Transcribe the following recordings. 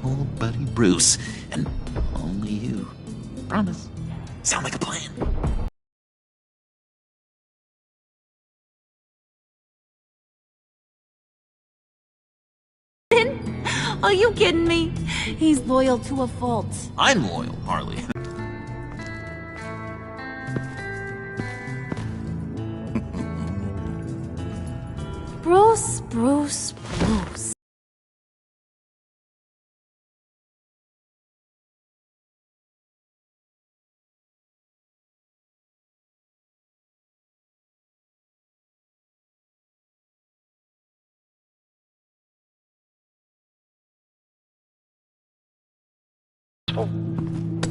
old buddy Bruce, and only you. Promise. Sound like a plan? Are you kidding me? He's loyal to a fault. I'm loyal, Harley. Bruce, Bruce, Bruce.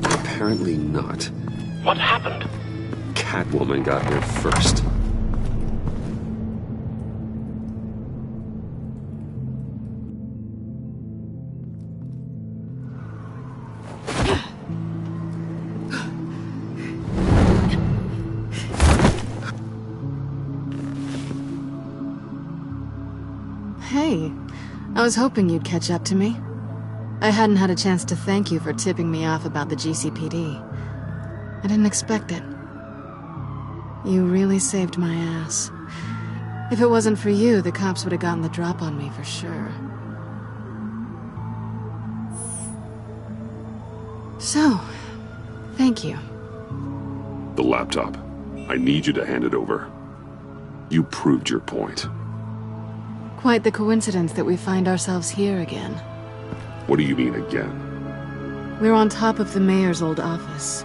Apparently not. What happened? Catwoman got here first. Hey, I was hoping you'd catch up to me. I hadn't had a chance to thank you for tipping me off about the GCPD. I didn't expect it. You really saved my ass. If it wasn't for you, the cops would have gotten the drop on me for sure. So, thank you. The laptop. I need you to hand it over. You proved your point. Quite the coincidence that we find ourselves here again. What do you mean again? We're on top of the mayor's old office.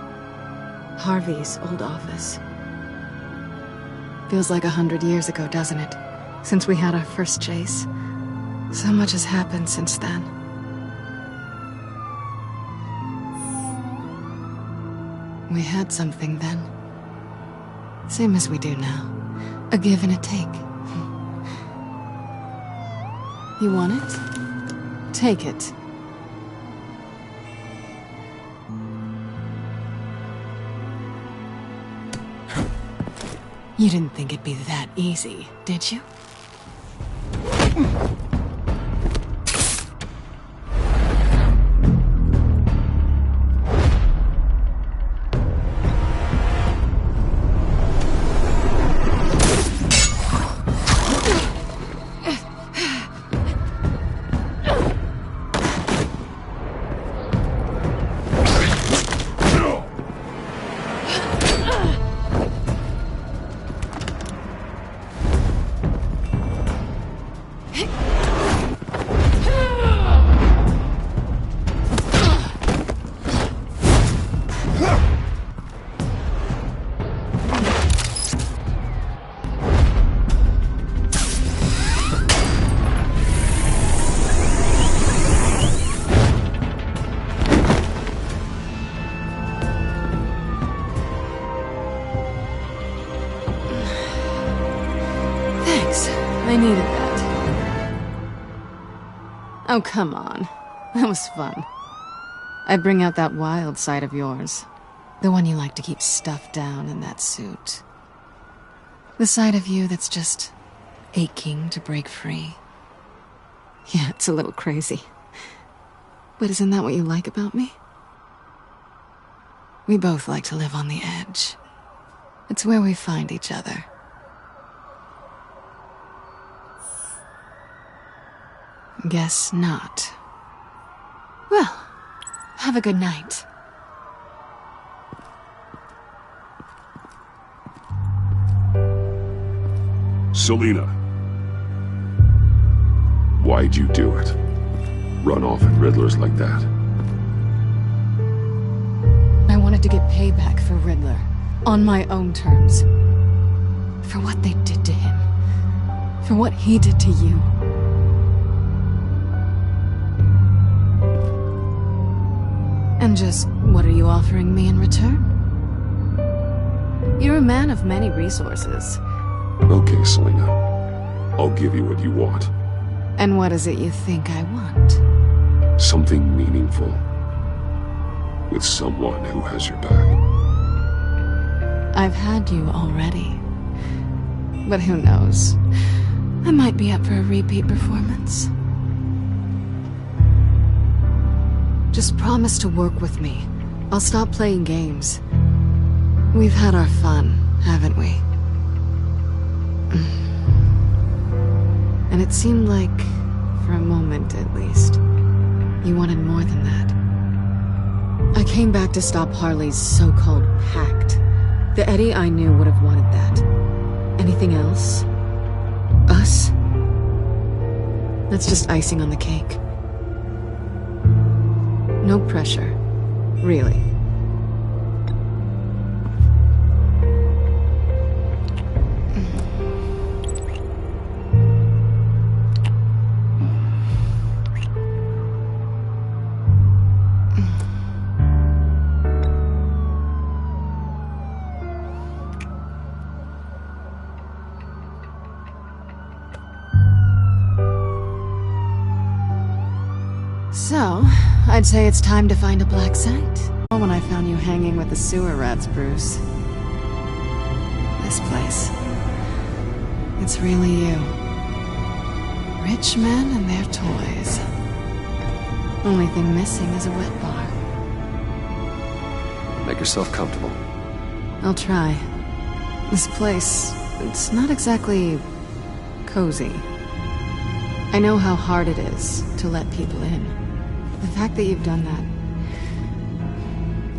Harvey's old office. Feels like 100 years ago, doesn't it? Since we had our first chase. So much has happened since then. We had something then. Same as we do now. A give and a take. You want it? Take it. You didn't think it'd be that easy, did you? I needed that. Oh, come on. That was fun. I bring out that wild side of yours. The one you like to keep stuffed down in that suit. The side of you that's just aching to break free. Yeah, it's a little crazy. But isn't that what you like about me? We both like to live on the edge. It's where we find each other. Guess not. Well, have a good night. Selina. Why'd you do it? Run off at Riddlers like that? I wanted to get payback for Riddler. On my own terms. For what they did to him. For what he did to you. And just, what are you offering me in return? You're a man of many resources. Okay, Selina. I'll give you what you want. And what is it you think I want? Something meaningful. With someone who has your back. I've had you already. But who knows? I might be up for a repeat performance. Just promise to work with me. I'll stop playing games. We've had our fun, haven't we? And it seemed like, for a moment at least, you wanted more than that. I came back to stop Harley's so-called pact. The Eddie I knew would have wanted that. Anything else? Us? That's just icing on the cake. No pressure. Really. So, I'd say it's time to find a black site. When I found you hanging with the sewer rats, Bruce. This place. It's really you. Rich men and their toys. Only thing missing is a wet bar. Make yourself comfortable. I'll try. This place, it's not exactly cozy. I know how hard it is to let people in. The fact that you've done that,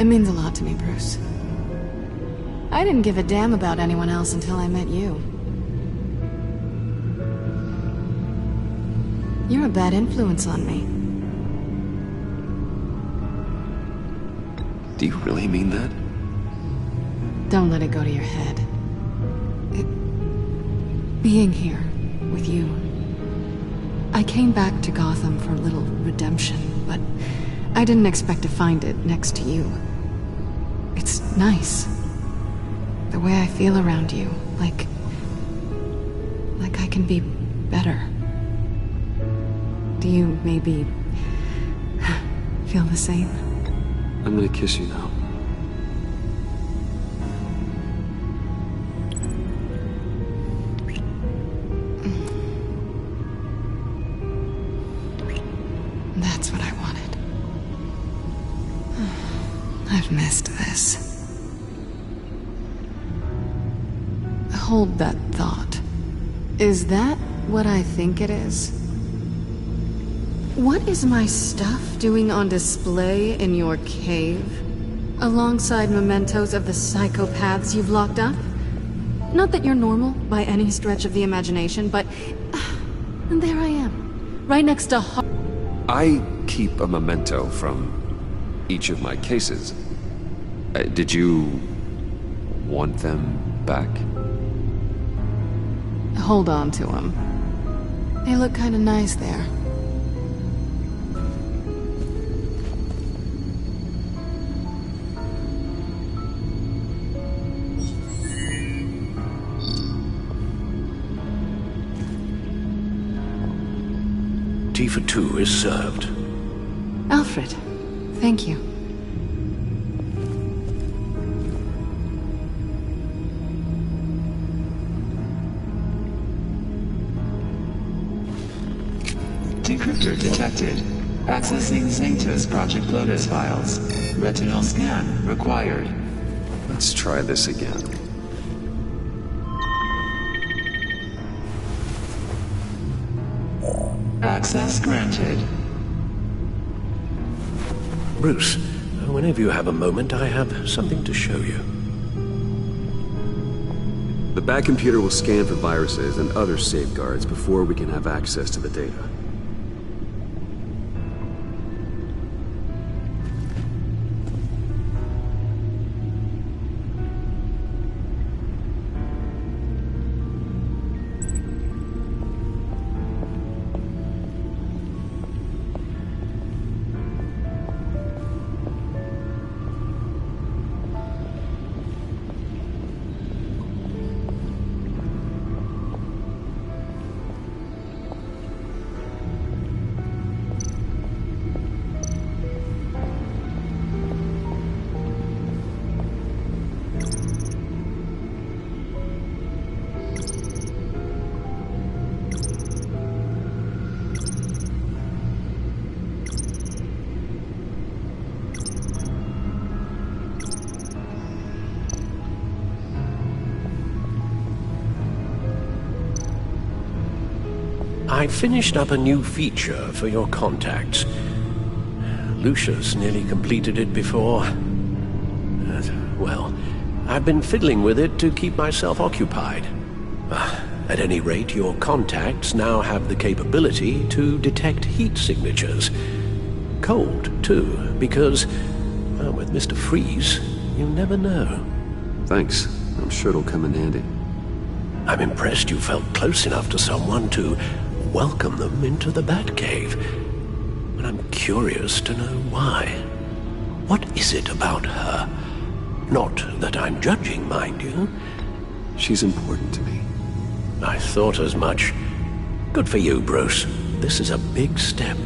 it means a lot to me, Bruce. I didn't give a damn about anyone else until I met you. You're a bad influence on me. Do you really mean that? Don't let it go to your head. Being here with you. I came back to Gotham for a little redemption, but I didn't expect to find it next to you. It's nice. The way I feel around you, like I can be better. Do you maybe feel the same? I'm gonna kiss you now. That's what I wanted. I've missed this. Hold that thought. Is that what I think it is? What is my stuff doing on display in your cave? Alongside mementos of the psychopaths you've locked up? Not that you're normal by any stretch of the imagination, but there I am, right next to I keep a memento from each of my cases. Did you want them back? Hold on to them. They look kind of nice there. Tea for two is served. Alfred, thank you. Decryptor detected. Accessing Sanctus Project Lotus files. Retinal scan required. Let's try this again. Access granted. Bruce, whenever you have a moment, I have something to show you. The back computer will scan for viruses and other safeguards before we can have access to the data. I finished up a new feature for your contacts. Lucius nearly completed it before. Well, I've been fiddling with it to keep myself occupied. At any rate, your contacts now have the capability to detect heat signatures. Cold, too, because, well, with Mr. Freeze, you never know. Thanks. I'm sure it'll come in handy. I'm impressed you felt close enough to someone to welcome them into the Batcave. But I'm curious to know why. What is it about her? Not that I'm judging, mind you. She's important to me. I thought as much. Good for you, Bruce. This is a big step.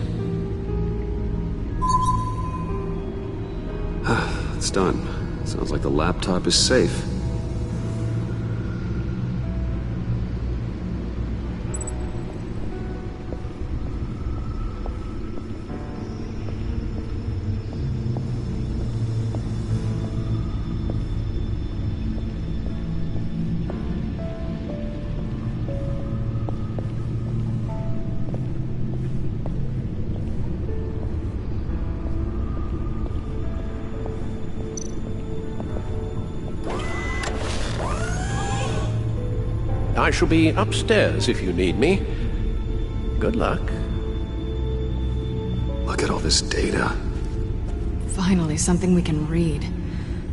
It's done. Sounds like the laptop is safe. I shall be upstairs if you need me. Good luck. Look at all this data. Finally, something we can read.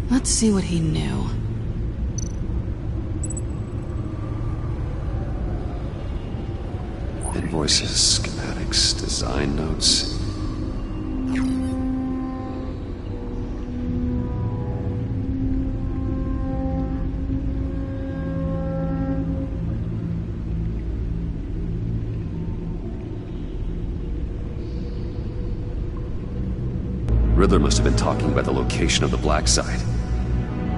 Let's see what he knew. Invoices, schematics, design notes. Riddler must have been talking about the location of the Black Site.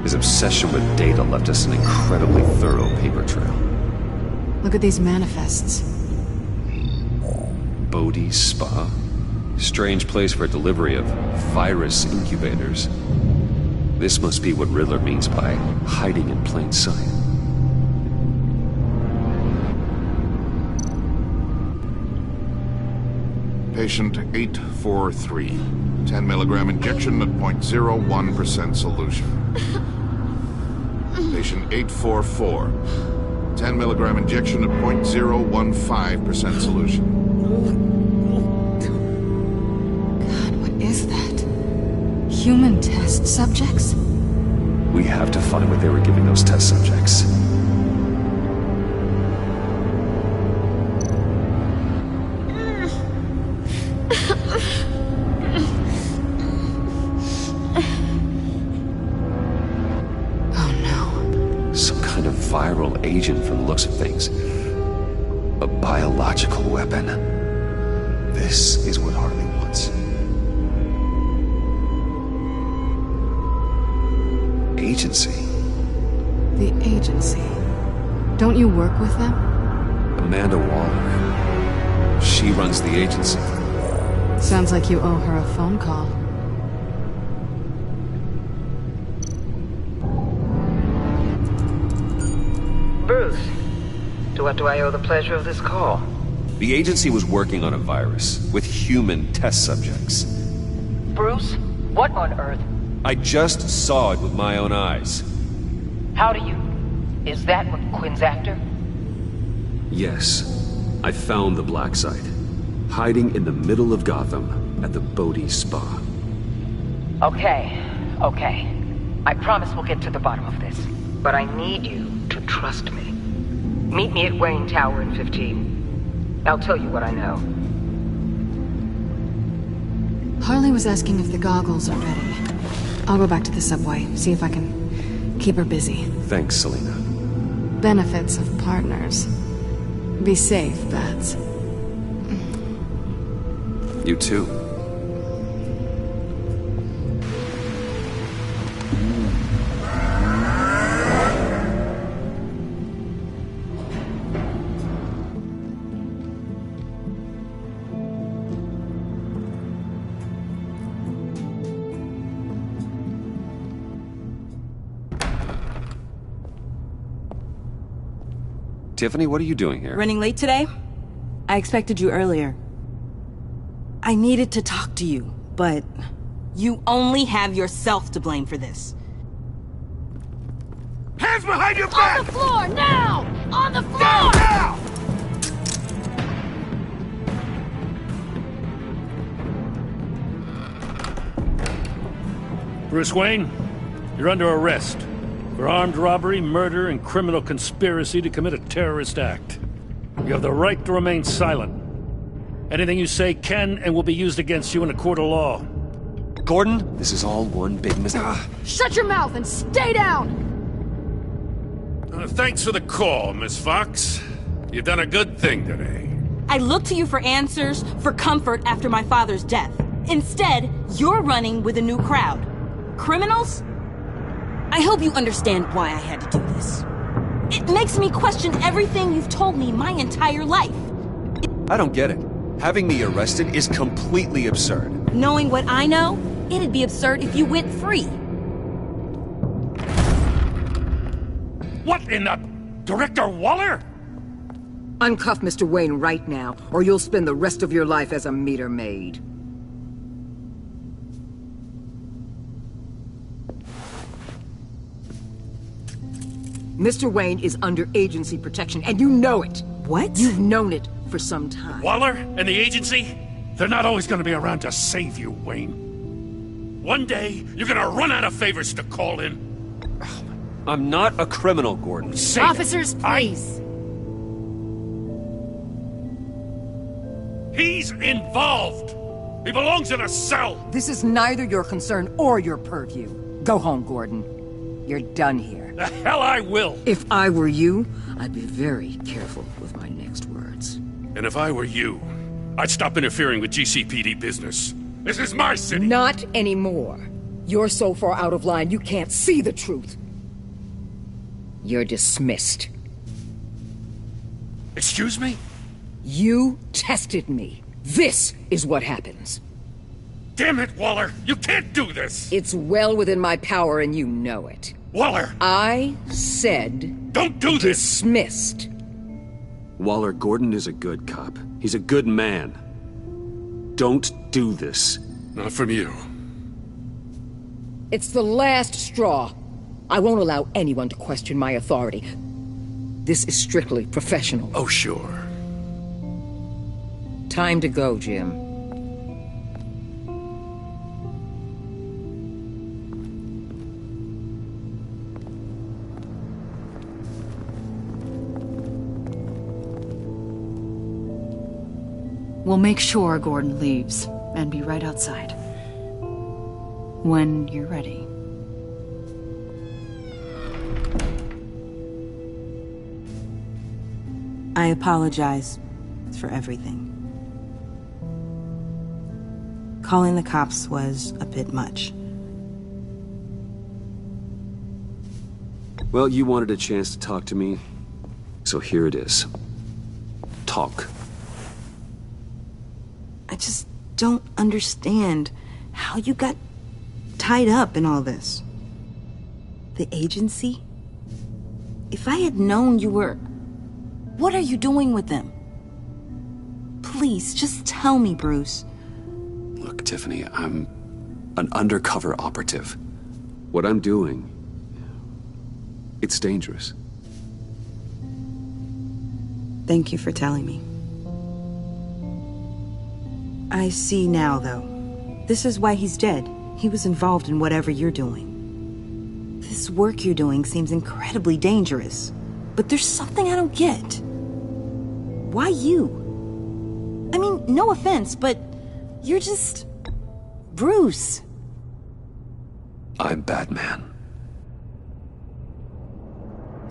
His obsession with data left us an incredibly thorough paper trail. Look at these manifests. Bodhi's Spa? Strange place for delivery of virus incubators. This must be what Riddler means by hiding in plain sight. Patient 843. 10 milligram injection at 0.01% solution. Patient 844. 10 milligram injection at 0.015% solution. God, what is that? Human test subjects? We have to find what they were giving those test subjects. Viral agent from the looks of things. A biological weapon. This is what Harley wants. Agency. The agency. Don't you work with them? Amanda Waller. She runs the agency. Sounds like you owe her a phone call. Bruce, to what do I owe the pleasure of this call? The agency was working on a virus with human test subjects. Bruce, what on earth? I just saw it with my own eyes. How do you... Is that what Quinn's after? Yes. I found the Black Site. Hiding in the middle of Gotham at the Bodhi Spa. Okay. I promise we'll get to the bottom of this. But I need you to trust me. Meet me at Wayne Tower in 15. I'll tell you what I know. Harley was asking if the goggles are ready. I'll go back to the subway, see if I can keep her busy. Thanks, Selina. Benefits of partners. Be safe, Bats. You too. Tiffany, what are you doing here? Running late today? I expected you earlier. I needed to talk to you, but you only have yourself to blame for this. Hands behind your back! On the floor, now! On the floor! Now! Bruce Wayne, you're under arrest for armed robbery, murder, and criminal conspiracy to commit a terrorist act. You have the right to remain silent. Anything you say can and will be used against you in a court of law. Gordon, this is all one big mistake. Shut your mouth and stay down! Thanks for the call, Miss Fox. You've done a good thing today. I looked to you for answers, for comfort after my father's death. Instead, you're running with a new crowd. Criminals? I hope you understand why I had to do this. It makes me question everything you've told me my entire life. I don't get it. Having me arrested is completely absurd. Knowing what I know, it'd be absurd if you went free. What in the... Director Waller? Uncuff Mr. Wayne right now, or you'll spend the rest of your life as a meter maid. Mr. Wayne is under agency protection, and you know it. What? You've known it for some time. Waller and the agency? They're not always gonna be around to save you, Wayne. One day, you're gonna run out of favors to call in. I'm not a criminal, Gordon. Officers, please. He's involved! He belongs in a cell! This is neither your concern or your purview. Go home, Gordon. You're done here. The hell I will! If I were you, I'd be very careful with my next words. And if I were you, I'd stop interfering with GCPD business. This is my city! Not anymore. You're so far out of line, you can't see the truth. You're dismissed. Excuse me? You tested me. This is what happens. Damn it, Waller! You can't do this! It's well within my power and you know it. Waller! I said... Don't do this! Dismissed. Waller, Gordon is a good cop. He's a good man. Don't do this. Not from you. It's the last straw. I won't allow anyone to question my authority. This is strictly professional. Oh, sure. Time to go, Jim. We'll make sure Gordon leaves, and be right outside. When you're ready. I apologize for everything. Calling the cops was a bit much. Well, you wanted a chance to talk to me, so here it is. Talk. I just don't understand how you got tied up in all this. The agency? If I had known you were... What are you doing with them? Please, just tell me, Bruce. Look, Tiffany, I'm an undercover operative. What I'm doing, it's dangerous. Thank you for telling me. I see now, though. This is why he's dead. He was involved in whatever you're doing. This work you're doing seems incredibly dangerous. But there's something I don't get. Why you? I mean, no offense, but you're just... Bruce. I'm Batman.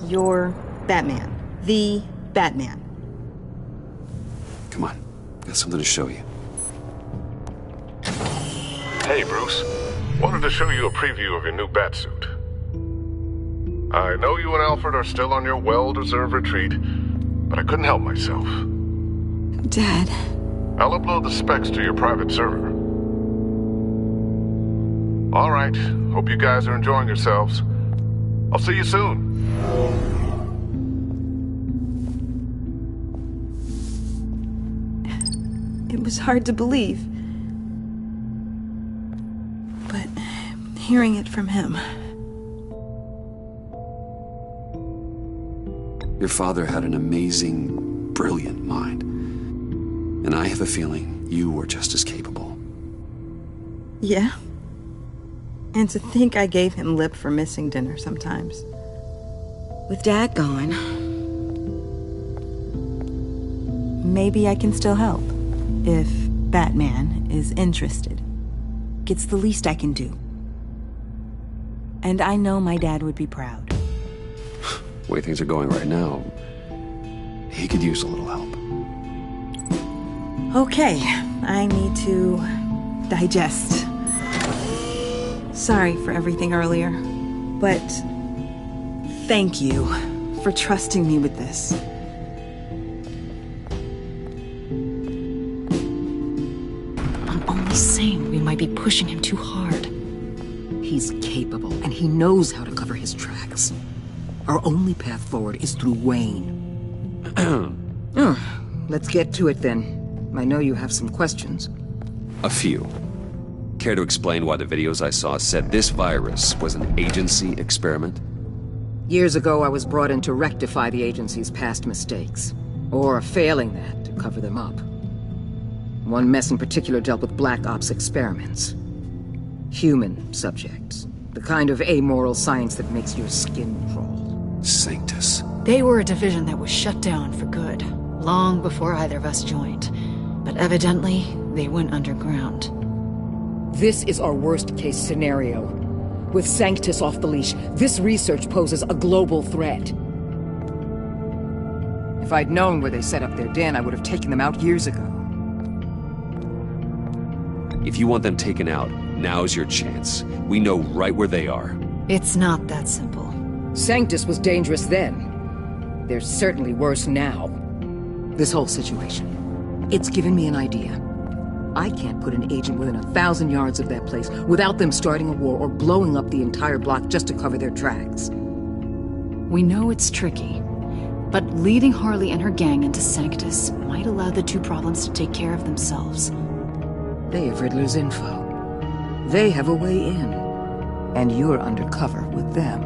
You're Batman. The Batman. Come on, got something to show you. Hey, Bruce. Wanted to show you a preview of your new Batsuit. I know you and Alfred are still on your well-deserved retreat, but I couldn't help myself. Dad. I'll upload the specs to your private server. All right. Hope you guys are enjoying yourselves. I'll see you soon. It was hard to believe. But hearing it from him... Your father had an amazing, brilliant mind. And I have a feeling you were just as capable. Yeah? And to think I gave him lip for missing dinner sometimes. With Dad gone... maybe I can still help. If Batman is interested. It's the least I can do. And I know my dad would be proud. The way things are going right now, he could use a little help. Okay, I need to digest. Sorry for everything earlier, but thank you for trusting me with this. I'm only saying we might be pushing him too hard. He's capable, and he knows how to cover his tracks. Our only path forward is through Wayne. Let's get to it then. I know you have some questions. A few. Care to explain why the videos I saw said this virus was an agency experiment? Years ago, I was brought in to rectify the agency's past mistakes. Or failing that, to cover them up. One mess in particular dealt with Black Ops experiments. Human subjects. The kind of amoral science that makes your skin crawl. Sanctus. They were a division that was shut down for good, long before either of us joined. But evidently, they went underground. This is our worst-case scenario. With Sanctus off the leash, this research poses a global threat. If I'd known where they set up their den, I would have taken them out years ago. If you want them taken out, now's your chance. We know right where they are. It's not that simple. Sanctus was dangerous then. They're certainly worse now. This whole situation, it's given me an idea. I can't put an agent within 1,000 yards of that place without them starting a war or blowing up the entire block just to cover their tracks. We know it's tricky, but leading Harley and her gang into Sanctus might allow the two problems to take care of themselves. They have Riddler's info. They have a way in. And you're undercover with them.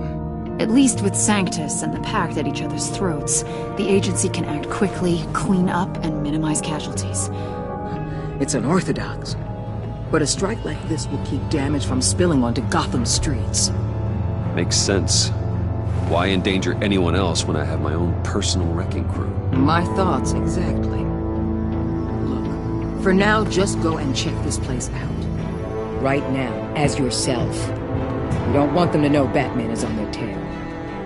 At least with Sanctus and the Pact at each other's throats, the agency can act quickly, clean up, and minimize casualties. It's unorthodox. But a strike like this will keep damage from spilling onto Gotham streets. Makes sense. Why endanger anyone else when I have my own personal wrecking crew? My thoughts, exactly. Look, for now, just go and check this place out. Right now, as yourself. You don't want them to know Batman is on their tail.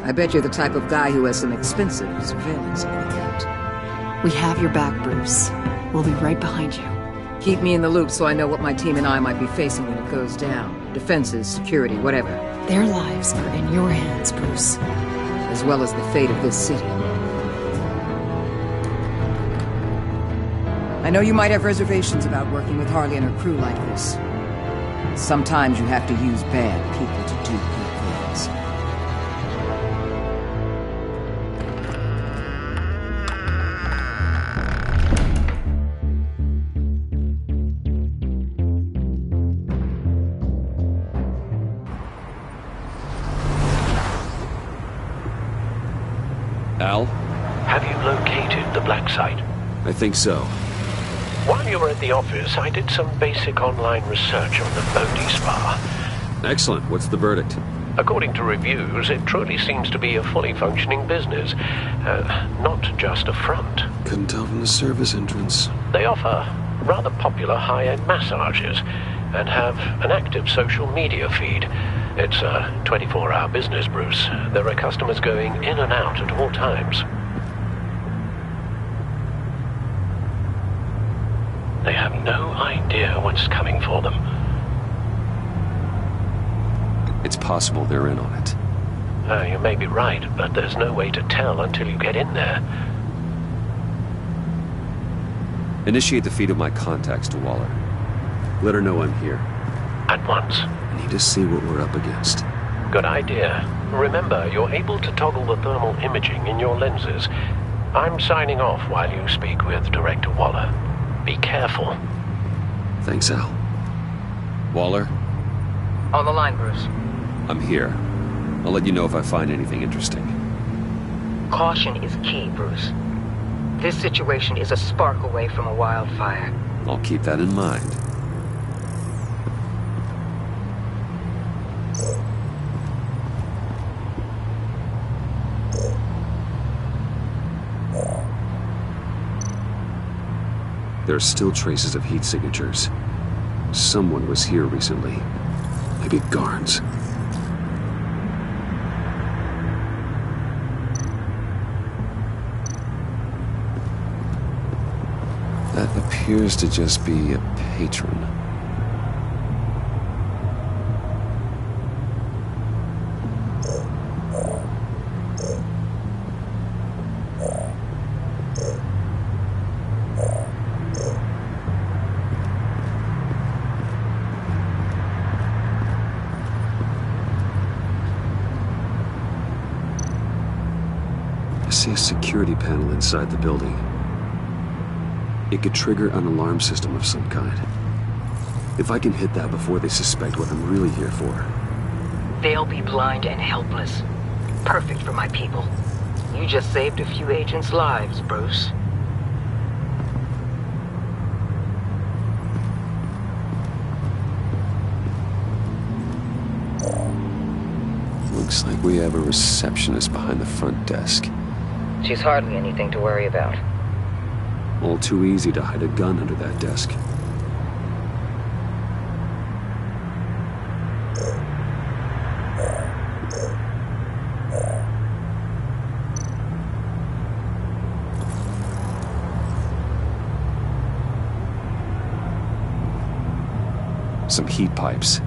I bet you're the type of guy who has some expensive surveillance equipment. We have your back, Bruce. We'll be right behind you. Keep me in the loop so I know what my team and I might be facing when it goes down. Defenses, security, whatever. Their lives are in your hands, Bruce. As well as the fate of this city. I know you might have reservations about working with Harley and her crew like this. Sometimes you have to use bad people to do good things. Al? Have you located the black site? I think so. While you were at the office, I did some basic online research on the Bodhi Spa. Excellent. What's the verdict? According to reviews, it truly seems to be a fully functioning business. Not just a front. Couldn't tell from the service entrance. They offer rather popular high-end massages and have an active social media feed. It's a 24-hour business, Bruce. There are customers going in and out at all times. They have no idea what's coming for them. It's possible they're in on it. You may be right, but there's no way to tell until you get in there. Initiate the feed of my contacts to Waller. Let her know I'm here. At once. I need to see what we're up against. Good idea. Remember, you're able to toggle the thermal imaging in your lenses. I'm signing off while you speak with Director Waller. Be careful. Thanks, Al. Waller? On the line, Bruce. I'm here. I'll let you know if I find anything interesting. Caution is key, Bruce. This situation is a spark away from a wildfire. I'll keep that in mind. There are still traces of heat signatures. Someone was here recently. Maybe Garns. That appears to just be a patron. I see a security panel inside the building. It could trigger an alarm system of some kind. If I can hit that before they suspect what I'm really here for. They'll be blind and helpless. Perfect for my people. You just saved a few agents' lives, Bruce. Looks like we have a receptionist behind the front desk. She's hardly anything to worry about. All too easy to hide a gun under that desk. Some heat pipes.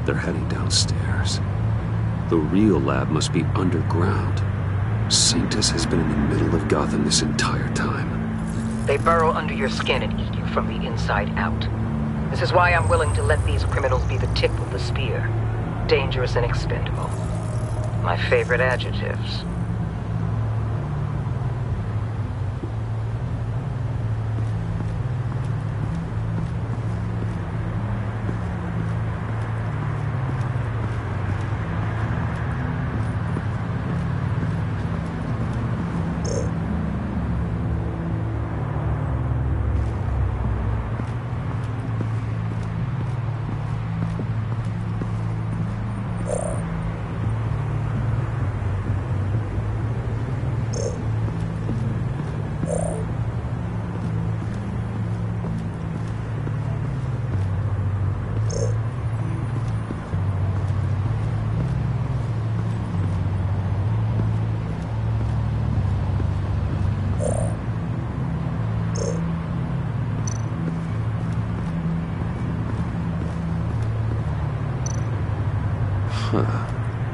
They're heading downstairs. The real lab must be underground. Sanctus has been in the middle of Gotham this entire time. They burrow under your skin and eat you from the inside out. This is why I'm willing to let these criminals be the tip of the spear. Dangerous and expendable. My favorite adjectives.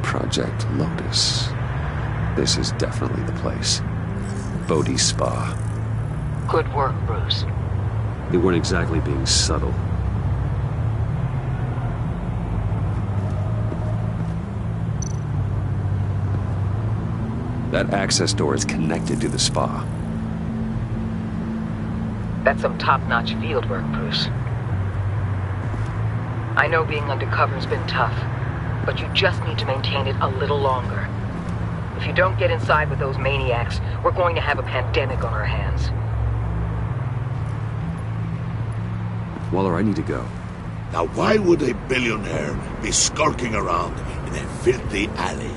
Project Lotus. This is definitely the place. Bodhi Spa. Good work, Bruce. They weren't exactly being subtle. That access door is connected to the spa. That's some top-notch field work, Bruce. I know being undercover's been tough, but you just need to maintain it a little longer. If you don't get inside with those maniacs, we're going to have a pandemic on our hands. Waller, I need to go. Now why would a billionaire be skulking around in a filthy alley?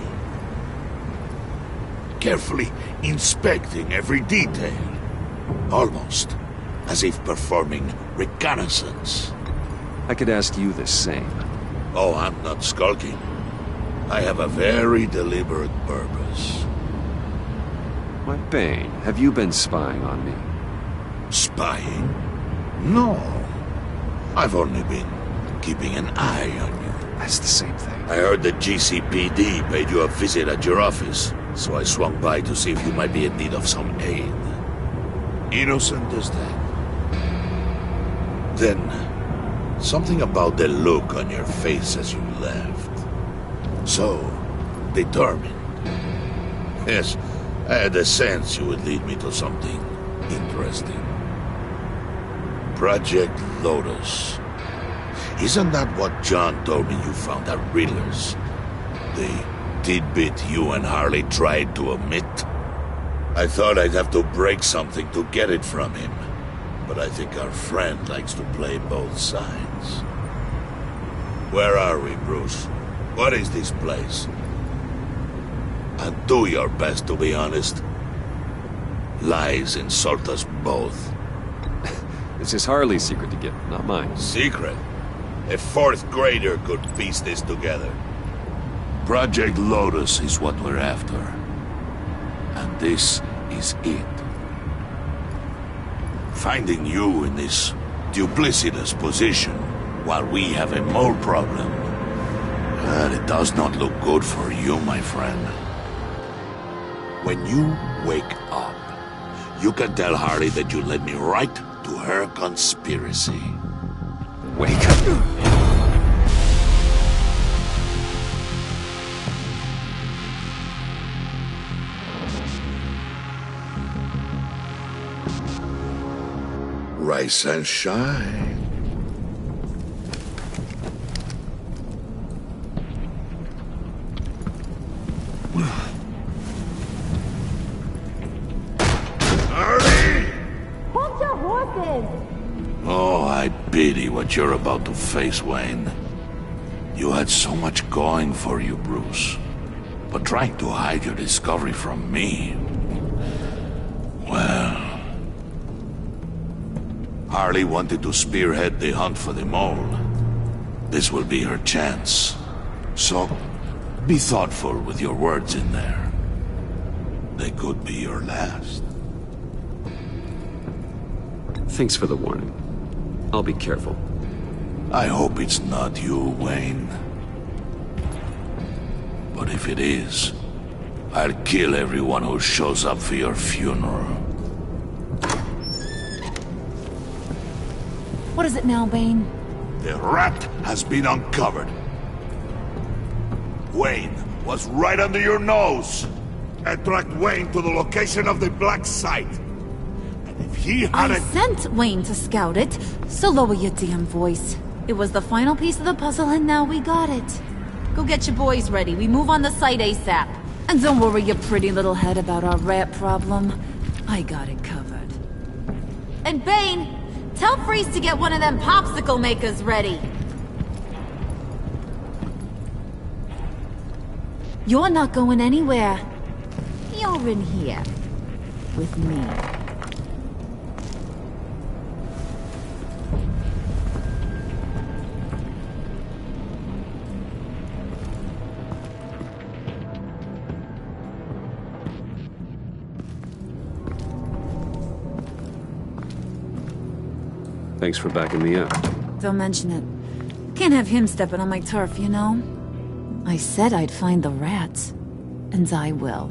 Carefully inspecting every detail. Almost as if performing reconnaissance. I could ask you the same. Oh, I'm not skulking. I have a very deliberate purpose. My Bane, have you been spying on me? Spying? No. I've only been keeping an eye on you. That's the same thing. I heard the GCPD paid you a visit at your office, so I swung by to see if you might be in need of some aid. Innocent as that. Then, something about the look on your face as you left. So, determined. Yes, I had a sense you would lead me to something interesting. Project Lotus. Isn't that what John told me you found at Riddler's? The tidbit you and Harley tried to omit? I thought I'd have to break something to get it from him. But I think our friend likes to play both sides. Where are we, Bruce? What is this place? And do your best to be honest. Lies insult us both. This is Harley's secret to get, not mine. Secret? A fourth grader could piece this together. Project Lotus is what we're after. And this is it. Finding you in this duplicitous position while we have a mole problem. It does not look good for you, my friend. When you wake up, you can tell Harley that you led me right to her conspiracy. Wake up. Rise and shine. Harley! Hold your horses! Oh, I pity what you're about to face, Wayne. You had so much going for you, Bruce. But trying to hide your discovery from me... well... Harley wanted to spearhead the hunt for the mole. This will be her chance. So, be thoughtful with your words in there. They could be your last. Thanks for the warning. I'll be careful. I hope it's not you, Wayne. But if it is, I'll kill everyone who shows up for your funeral. What is it now, Bane? The rat has been uncovered. Wayne was right under your nose. I tracked Wayne to the location of the black site. And if he had I sent Wayne to scout it, so lower your damn voice. It was the final piece of the puzzle and now we got it. Go get your boys ready. We move on the site ASAP. And don't worry your pretty little head about our rat problem. I got it covered. And Bane, tell Freeze to get one of them popsicle makers ready. You're not going anywhere. You're in here. With me. Thanks for backing me up. Don't mention it. Can't have him stepping on my turf, you know? I said I'd find the rats. And I will.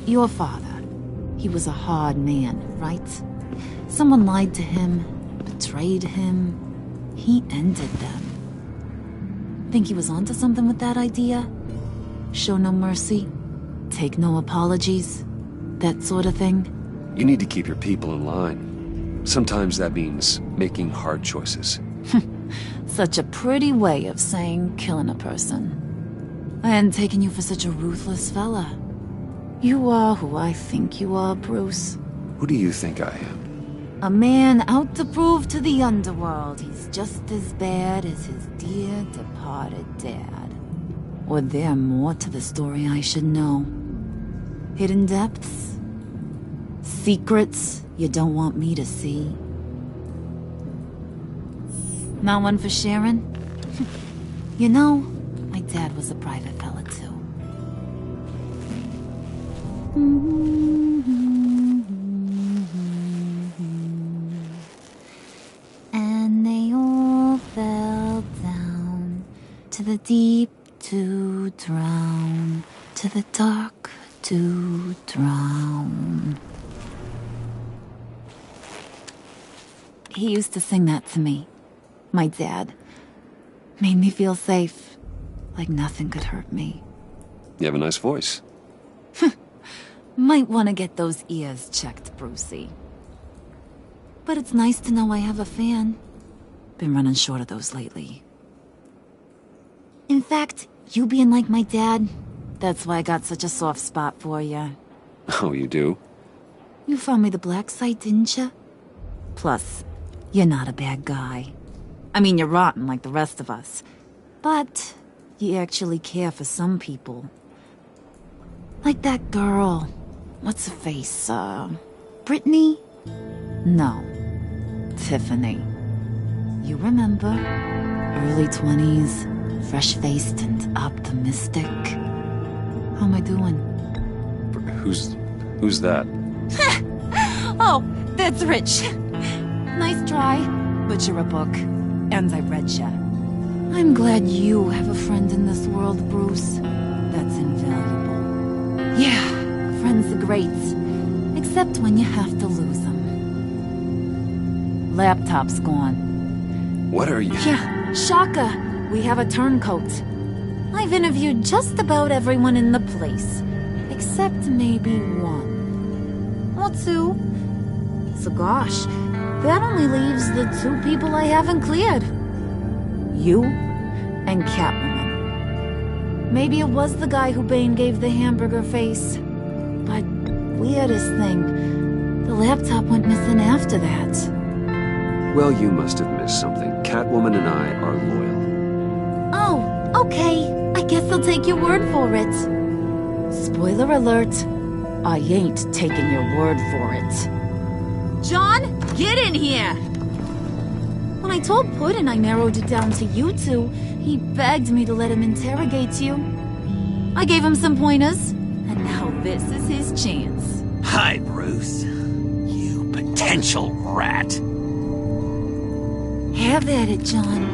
Your father. He was a hard man, right? Someone lied to him, betrayed him. He ended them. Think he was onto something with that idea? Show no mercy? Take no apologies? That sort of thing? You need to keep your people in line. Sometimes that means making hard choices. Such a pretty way of saying killing a person. I hadn't taken you for such a ruthless fella. You are who I think you are, Bruce. Who do you think I am? A man out to prove to the underworld he's just as bad as his dear departed dad. Or there more to the story I should know. Hidden depths? Secrets you don't want me to see? Not one for Sharon? You know, my dad was a private fella too. And they all fell down to the deep to drown, to the dark to drown. He used to sing that to me. My dad. Made me feel safe. Like nothing could hurt me. You have a nice voice. Might want to get those ears checked, Brucey. But it's nice to know I have a fan. Been running short of those lately. In fact, you being like my dad, that's why I got such a soft spot for you. Oh, you do? You found me the black site, didn't you? Plus, you're not a bad guy. I mean, you're rotten like the rest of us. But you actually care for some people. Like that girl. What's her face? Brittany? No. Tiffany. You remember? Early 20s, fresh-faced and optimistic. How am I doing? Who's that? Oh, that's Rich. Nice try, but you're a book. And I read ya. I'm glad you have a friend in this world, Bruce. That's invaluable. Yeah, friends are great. Except when you have to lose them. Laptop's gone. What are you... Yeah, Shaka. We have a turncoat. I've interviewed just about everyone in the place. Except maybe one. Or two. So gosh, that only leaves the two people I haven't cleared. You and Catwoman. Maybe it was the guy who Bane gave the hamburger face. But weirdest thing, the laptop went missing after that. Well, you must have missed something. Catwoman and I are loyal. Oh, okay. I guess I'll take your word for it. Spoiler alert. I ain't taking your word for it. John, get in here! When I told Puddin' I narrowed it down to you two, he begged me to let him interrogate you. I gave him some pointers, and now this is his chance. Hi, Bruce. You potential rat. Have at it, John.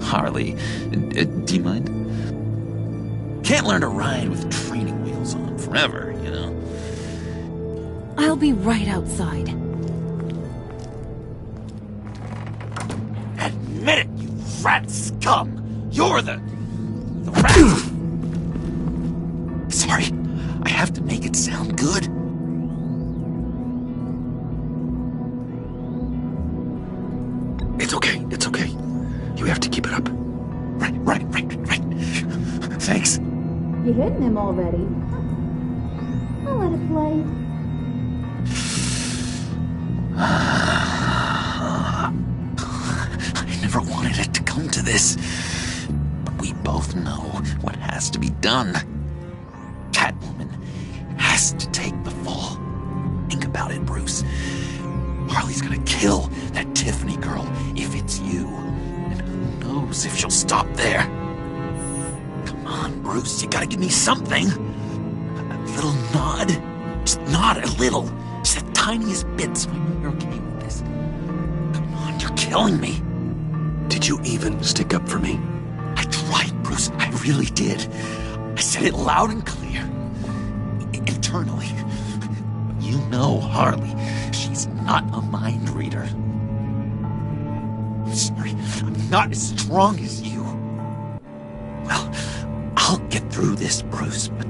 Harley, do you mind? Can't learn to ride with training wheels on forever, you know? I'll be right outside. Admit it, you rat scum! You're the rat! Sorry, I have to make it sound good. It's okay, it's okay. You have to keep it up. Right. Thanks. You hitting him already? I'll let it play. I never wanted it to come to this. But we both know what has to be done. Catwoman has to take the fall. Think about it, Bruce. Harley's gonna kill that Tiffany girl if it's you. And who knows if she'll stop there. Come on, Bruce, you gotta give me something. A little nod. Just nod a little. Just the tiniest bit so I know you're okay with this. Come on, you're killing me. Did you even stick up for me? I tried, Bruce. I really did. I said it loud and clear. Internally. You know Harley. She's not a mind reader. I'm sorry. I'm not as strong as you. Well, I'll get through this, Bruce, but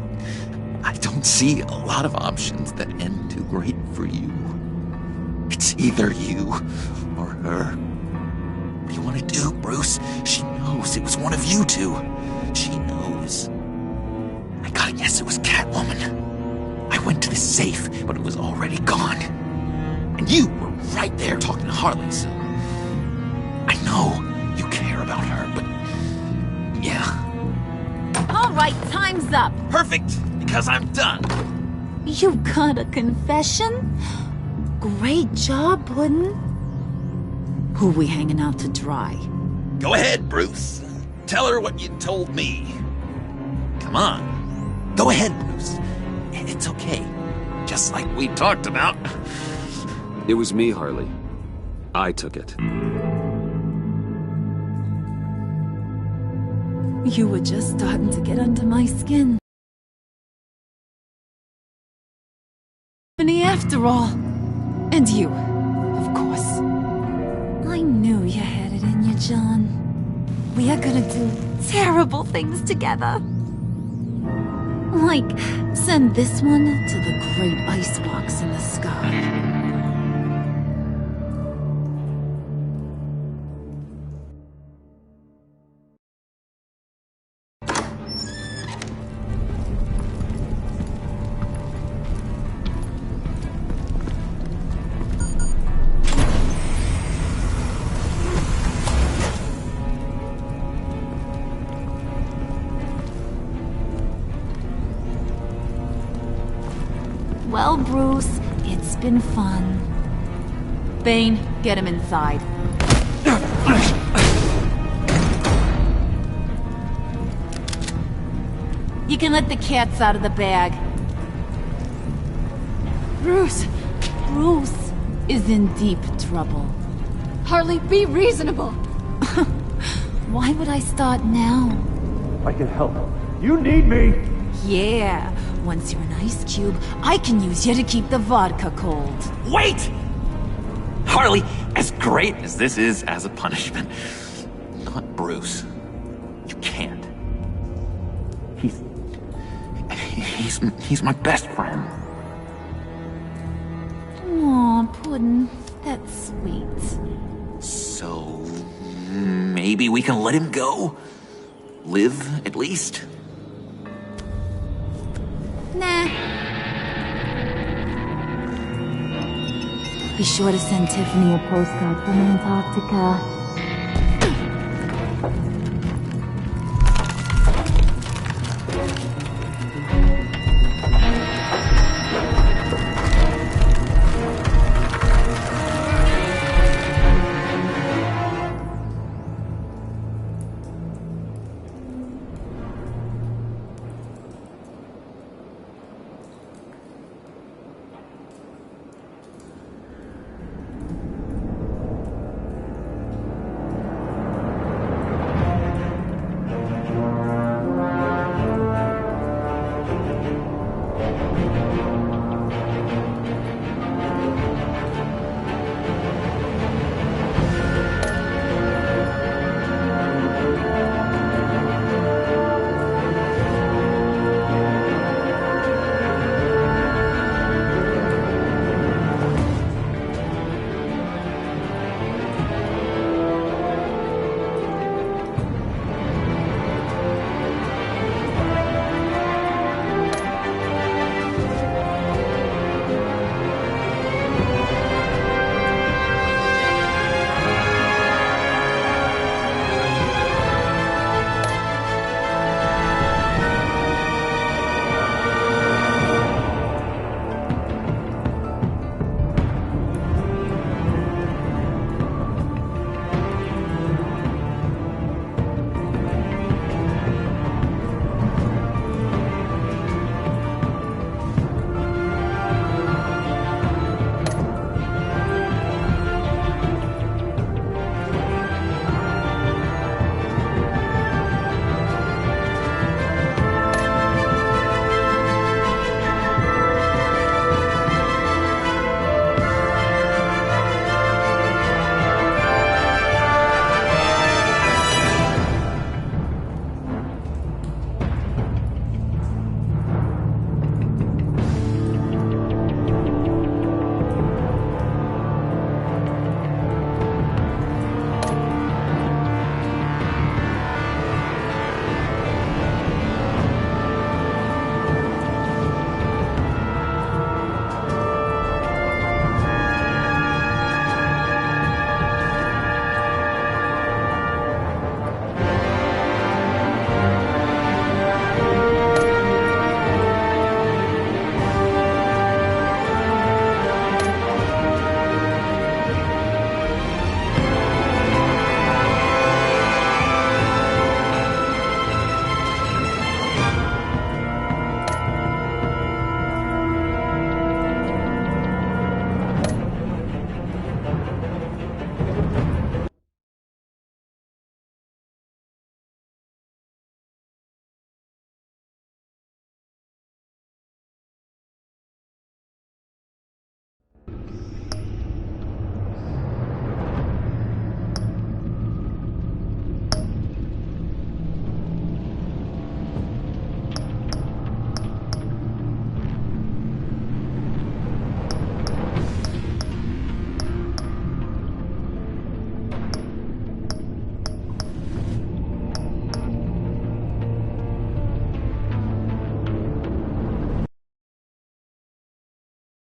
I don't see a lot of options that end too great for you. It's either you or her. What do you want to do, Bruce? She knows it was one of you two. She knows. I gotta guess it was Catwoman. I went to the safe, but it was already gone. And you were right there talking to Harley, so... I know you care about her, but... yeah. All right, time's up. Perfect, because I'm done. You got a confession? Great job, Puddin'. Who we hanging out to dry? Go ahead, Bruce. Tell her what you told me. Come on. Go ahead, Bruce. It's okay. Just like we talked about. It was me, Harley. I took it. You were just starting to get under my skin. After all. And you, of course. I knew you had it in you, John. We are gonna do terrible things together. Like, send this one to the great icebox in the sky. Well, Bruce, it's been fun. Bane, get him inside. You can let the cats out of the bag. Bruce is in deep trouble. Harley, be reasonable. Why would I start now? I can help. You need me! Yeah, once you're an ice cube, I can use you to keep the vodka cold. Wait! Harley, as great as this is as a punishment, not Bruce. You can't. He's my best friend. Aw, Puddin', that's sweet. So, maybe we can let him go? Live, at least? Nah. Be sure to send Tiffany a postcard from Antarctica.